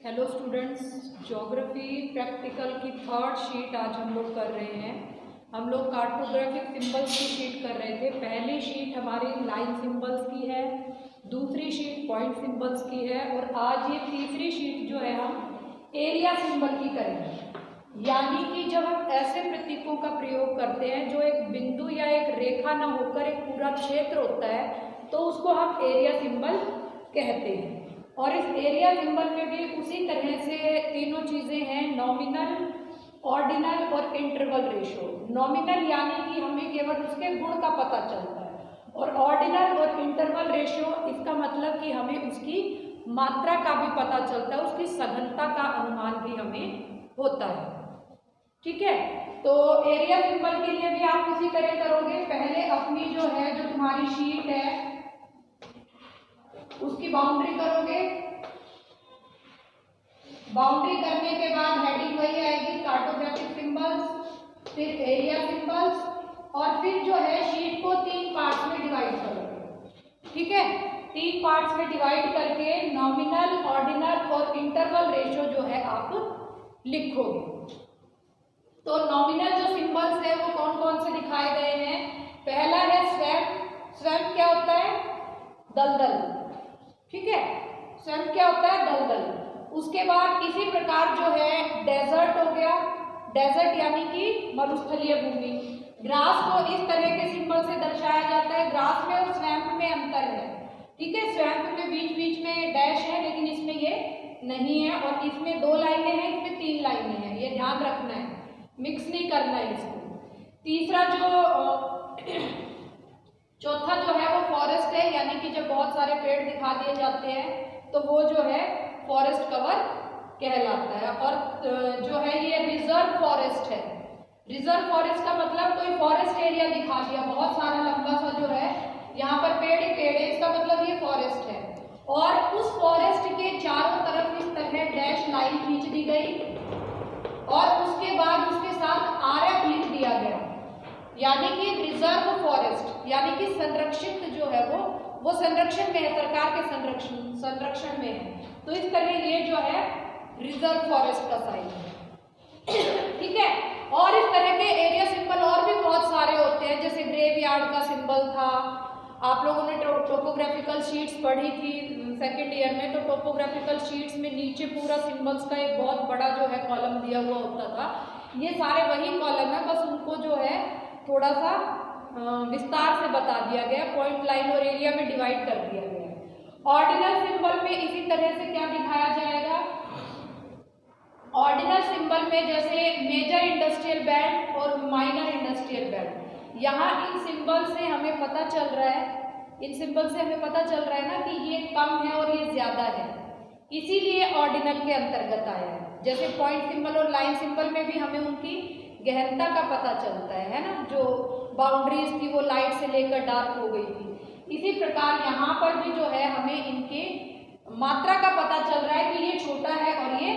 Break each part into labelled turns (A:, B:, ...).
A: Hello students, geography practical की third sheet आज हम लोग कर रहे हैं। हम लोग कार्टोग्राफिक सिंबल्स की शीट कर रहे थे। पहली शीट हमारी लाइन सिंबल्स की है, दूसरी शीट पॉइंट सिंबल्स की है और आज ये तीसरी शीट जो है हम एरिया सिंबल की करेंगे। यानी कि जब हम ऐसे प्रतीकों का प्रयोग करते हैं जो एक बिंदु या एक रेखा ना होकर एक पूरा क्षेत्र होता है तो उसको हम एरिया सिंबल कहते हैं। और इस एरिया सिंबल में भी उसी तरह से तीनों चीज़ें हैं, नॉमिनल, ऑर्डिनल और इंटरवल रेशो। नॉमिनल यानी कि हमें केवल उसके गुण का पता चलता है और ऑर्डिनल और इंटरवल रेशो इसका मतलब कि हमें उसकी मात्रा का भी पता चलता है, उसकी सघनता का अनुमान भी हमें होता है। ठीक है, तो एरिया सिंबल के लिए भी आप उसी तरह करोगे। पहले अपनी जो है जो तुम्हारी शीट है उसकी बाउंड्री करोगे। बाउंड्री करने के बाद हेडिंग वही आएगी, कार्टोग्राफिक सिंबल्स, फिर एरिया सिंबल्स और फिर जो है शीट को 3 पार्ट्स में डिवाइड करोगे। ठीक है, 3 पार्ट्स में डिवाइड करके नॉमिनल, ऑर्डिनल और इंटरवल रेशो जो है आप लिखोगे। तो नॉमिनल जो सिंबल्स है वो कौन कौन से दिखाए गए हैं? पहला है स्वैम्प। स्वैम्प क्या होता है? दलदल। ठीक है, स्वैम्प क्या होता है? दलदल। उसके बाद इसी प्रकार जो है डेजर्ट हो गया। डेजर्ट यानी कि मरुस्थलीय भूमि। ग्रास को इस तरह के सिंबल से दर्शाया जाता है। ग्रास में और स्वैम्प में अंतर है। ठीक है, स्वैम्प में बीच बीच में डैश है लेकिन इसमें ये नहीं है और इसमें 2 लाइनें हैं, इसमें 3 लाइनें हैं। ये ध्यान रखना है, मिक्स नहीं करना है इसको। तीसरा जो चौथा जो है वो फॉरेस्ट है, यानी कि जब बहुत सारे पेड़ दिखा दिए जाते हैं तो वो जो है फॉरेस्ट कवर कहलाता है। और जो है ये रिजर्व फॉरेस्ट है। रिजर्व फॉरेस्ट का मतलब कोई फॉरेस्ट एरिया दिखा दिया, बहुत सारा लंबा सा जो है यहाँ पर पेड़ ही पेड़ है, इसका मतलब ये फॉरेस्ट है। और उस फॉरेस्ट के चारों तरफ इस तरह डैश लाइन खींच दी गई और उसके बाद उसके साथ RF लिख दिया गया, यानी कि रिजर्व फॉरेस्ट, यानी कि संरक्षित जो है वो संरक्षण में है, सरकार के संरक्षण में है। तो इस तरह ये जो है रिजर्व फॉरेस्ट का साइन है। ठीक है, और इस तरह के एरिया सिंबल और भी बहुत सारे होते हैं, जैसे ग्रेवयार्ड का सिंबल था। आप लोगों ने टोपोग्राफिकल शीट्स पढ़ी थी सेकेंड ईयर में, तो टोपोग्राफिकल शीट्स में नीचे पूरा सिंबल्स का एक बहुत बड़ा जो है कॉलम दिया हुआ होता था। ये सारे वही कॉलम है, बस उनको जो है थोड़ा सा विस्तार से बता दिया गया, पॉइंट, लाइन और एरिया में डिवाइड कर दिया गया। ऑर्डिनल सिंबल में इसी तरह से क्या दिखाया जाएगा? ऑर्डिनल सिंबल में जैसे मेजर इंडस्ट्रियल बेल्ट और माइनर इंडस्ट्रियल बेल्ट, यहाँ इन सिंबल से हमें पता चल रहा है, ना कि ये कम है और ये ज्यादा है, इसीलिए ऑर्डिनल के अंतर्गत आया है। जैसे पॉइंट सिंबल और लाइन सिंबल में भी हमें उनकी गहनता का पता चलता है ना, जो बाउंड्रीज थी वो लाइट से लेकर डार्क हो गई थी। इसी प्रकार यहाँ पर भी जो है हमें इनके मात्रा का पता चल रहा है कि ये छोटा है और ये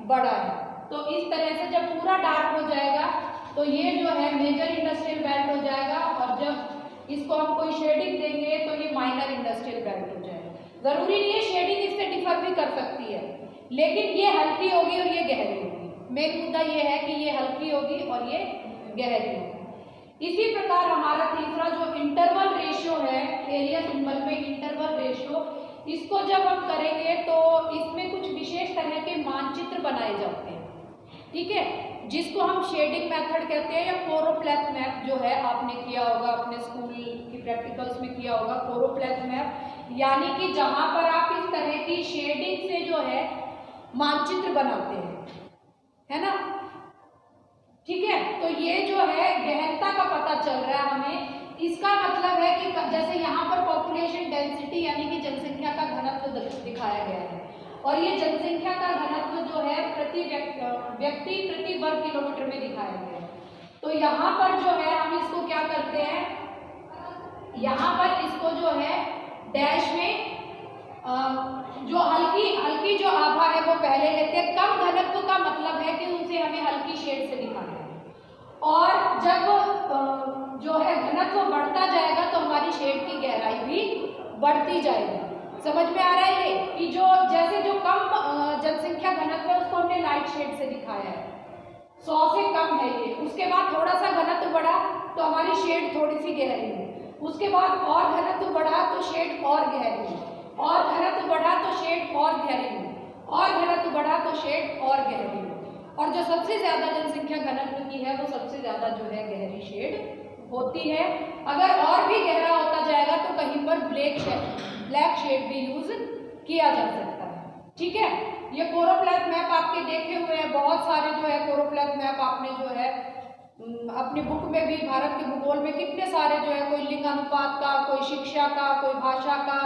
A: बड़ा है। तो इस तरह से जब पूरा डार्क हो जाएगा तो ये जो है मेजर इंडस्ट्रियल बेल्ट हो जाएगा और जब इसको हम कोई शेडिंग देंगे तो ये माइनर इंडस्ट्रियल बेल्ट हो जाएगा। जरूरी नहीं है शेडिंग इससे डिफर भी कर सकती है, लेकिन ये हल्की होगी और ये गहरी होगी। मेन मुद्दा ये है कि ये हल्की होगी और ये गहरी होगी। इसी प्रकार हमारा तीसरा जो इंटरवल रेशियो है एरिया सिंबल में, इंटरवल रेशियो, इसको जब हम करेंगे तो इसमें कुछ विशेष तरह के मानचित्र बनाए जाते हैं। ठीक है, जिसको हम शेडिंग मेथड कहते हैं या कोरोप्लेथ मैप, जो है आपने किया होगा अपने स्कूल की प्रैक्टिकल्स में किया होगा कोरोप्लेथ मैप, यानी कि जहां पर आप इस तरह की शेडिंग से जो है मानचित्र बनाते हैं, है ना। ठीक है, तो ये जो है गहनता का पता चल रहा है हमें। इसका मतलब है कि जैसे यहाँ पर पॉपुलेशन डेंसिटी यानी कि जनसंख्या का घनत्व दिखाया गया है और ये जनसंख्या का घनत्व जो है प्रति व्यक्ति प्रति वर्ग किलोमीटर में दिखाया गया है। तो यहाँ पर जो है हम इसको क्या करते हैं, यहाँ पर इसको जो है डैश में जो हल्की जो आभा है वो पहले लेते हैं। कम घनत्व का मतलब है कि उनसे हमें हल्की शेड से दिखाना है और जब जो है घनत्व बढ़ता जाएगा तो हमारी शेड की गहराई भी बढ़ती जाएगी। समझ में आ रहा है ये कि जो जैसे जो कम जनसंख्या तो हमारी शेड थोड़ी सी गहरी है। उसके बाद और घनत्व बढ़ा तो शेड और गहरी है, और घनत्व बढ़ा तो शेड और गहरी है, और घनत्व बढ़ा तो शेड और गहरी है। और जो सबसे ज्यादा जनसंख्या घनत्व की है वो सबसे ज्यादा जो है गहरी शेड होती है। अगर और भी गहरा होता जाएगा तो कहीं पर ब्लैक शेड भी यूज किया जा सकता है। ठीक है, ये कोरोप्लाथ मैप आपके देखे हुए हैं, बहुत सारे जो है कोरोप्लाथ मैप आपने जो है अपनी बुक में भी, भारत के भूगोल में कितने सारे जो है, कोई लिंग अनुपात का, कोई शिक्षा का, कोई भाषा का,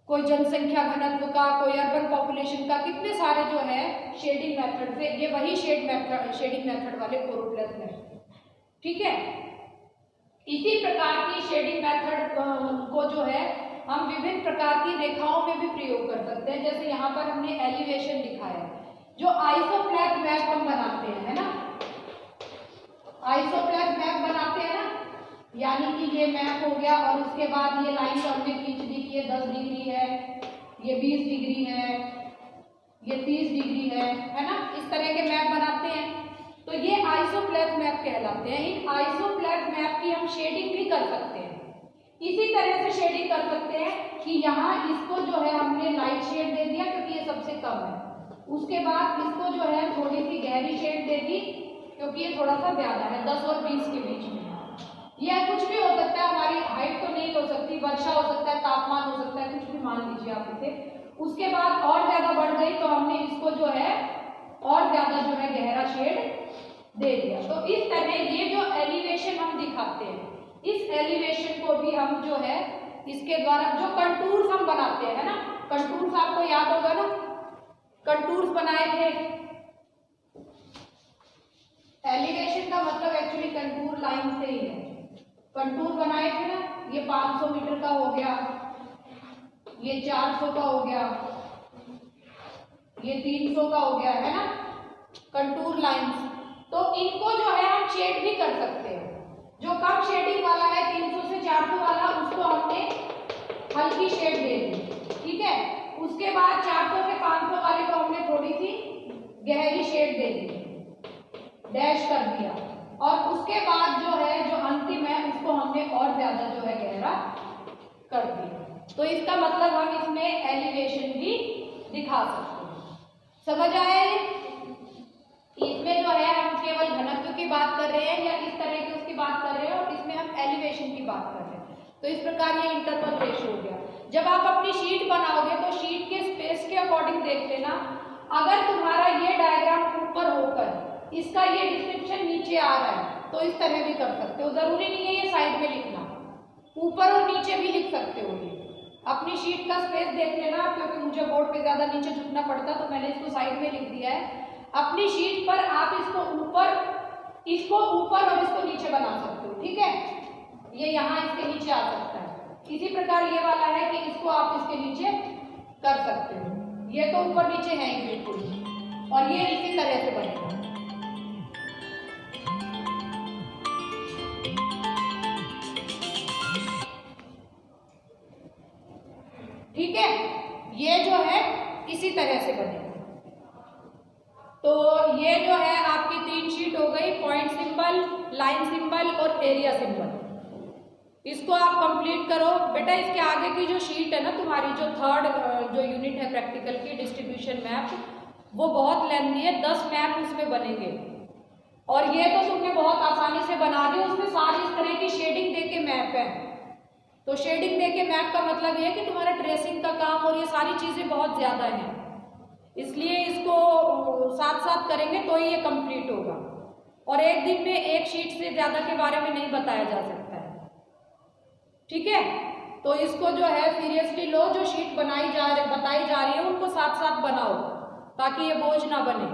A: कोई जनसंख्या घनत्व का, कोई अर्बन पॉपुलेशन का, कितने सारे जो है शेडिंग मेथड से, ये वही शेडिंग मेथड वाले कोरोप्लाथ मैप। ठीक है, इसी प्रकार की शेडिंग मेथड को जो है हम विभिन्न प्रकार की रेखाओं में भी प्रयोग कर सकते हैं। जैसे यहाँ पर हमने एलिवेशन लिखा है, जो आइसोप्लाथ मैप हम बनाते हैं, है ना, आइसोप्लाथ मैप बनाते हैं ना, यानी कि ये मैप हो गया और उसके बाद ये लाइन तो हमने खींच दी कि ये 10 डिग्री है, ये 20 डिग्री है, ये 30 डिग्री है ना, इस तरह के मैप बनाते हैं। तो ये आइसोप्लाथ मैप कहलाते हैं। इन आइसोप्लाथ मैप की हम शेडिंग भी कर सकते हैं। इसी तरह से शेडिंग कर सकते हैं कि यहाँ इसको जो है हमने लाइट शेड दे दिया क्योंकि ये सबसे कम है, उसके बाद इसको जो है थोड़ी सी गहरी शेड दे दी क्योंकि ये थोड़ा सा ज्यादा है, 10 और 20 के बीच में। यह कुछ भी हो सकता है, हमारी हाइट तो नहीं हो सकती, वर्षा हो सकता है, तापमान हो सकता है, कुछ भी मान लीजिए आप इसे। उसके बाद और ज्यादा बढ़ गई तो हमने इसको जो है और ज्यादा जो है गहरा शेड दे दिया। तो इस तरह ये जो एलिवेशन हम दिखाते हैं, इस एलिवेशन को भी हम जो है इसके द्वारा जो कंटूर्स हम बनाते हैं, है ना, कंटूर्स आपको याद होगा ना, कंटूर्स बनाए थे। एलिवेशन का मतलब एक्चुअली कंटूर लाइन से ही है। कंटूर बनाए थे ना, ये 500 मीटर का हो गया, ये 400 का हो गया, ये 300 का हो गया, है ना, कंटूर लाइंस। तो इनको जो है हम शेड भी कर सकते हैं। जो कम शेडिंग वाला है 300 से 400 वाला, उसको हमने हल्की शेड दे दी। ठीक है, उसके बाद 400 से 500 वाले को हमने थोड़ी सी गहरी शेड दे दी, डैश कर दिया, और उसके बाद जो है जो अंतिम है उसको हमने और ज्यादा जो है गहरा कर दिया। तो इसका मतलब हम इसमें एलिवेशन भी दिखा सकते हैं। समझ आए? इसमें जो है हम केवल घनत्व की बात कर रहे हैं या इस तरह की उसकी बात कर रहे हैं, और इसमें हम एलिवेशन की बात कर रहे हैं। तो इस प्रकार ये इंटरवल रेशो हो गया। जब आप अपनी शीट बनाओगे तो शीट के स्पेस के अकॉर्डिंग देख लेना। अगर तुम्हारा ये डायग्राम ऊपर होकर इसका ये डिस्क्रिप्शन नीचे आ रहा है तो इस तरह भी कर सकते हो, जरूरी नहीं है ये साइड में लिखना, ऊपर और नीचे भी लिख सकते हो। ये अपनी शीट का स्पेस देख लेना, क्योंकि मुझे बोर्ड पे ज्यादा नीचे झुकना पड़ता तो मैंने इसको साइड में लिख दिया है। अपनी शीट पर आप इसको ऊपर और इसको नीचे बना सकते हो। ठीक है, ये यहाँ इसके नीचे आ सकता है। इसी प्रकार ये वाला है कि इसको आप इसके नीचे कर सकते हो। ये तो ऊपर नीचे है ही बिल्कुल, और ये इसी तरह से बनेगा। ठीक है, ये जो है इसी तरह से बनेगा। तो ये जो है आपकी 3 शीट हो गई, पॉइंट सिंबल, लाइन सिंबल और एरिया सिंबल। इसको आप कंप्लीट करो बेटा। इसके आगे की जो शीट है ना तुम्हारी, जो थर्ड जो यूनिट है प्रैक्टिकल की, डिस्ट्रीब्यूशन मैप, वो बहुत लेंथी है, 10 मैप उसमें बनेंगे। और ये तो तुमने बहुत आसानी से बना दी, उसमें सारी इस तरह की शेडिंग देके मैप है। तो शेडिंग देके मैप का मतलब ये है कि तुम्हारा ट्रेसिंग का काम और ये सारी चीजें बहुत ज्यादा हैं, इसलिए इसको साथ साथ करेंगे तो ही ये कंप्लीट होगा। और एक दिन में एक शीट से ज्यादा के बारे में नहीं बताया जा सकता है। ठीक है, तो इसको जो है सीरियसली लो, जो शीट बताई जा रही है उनको साथ साथ बनाओ ताकि ये बोझ ना बने।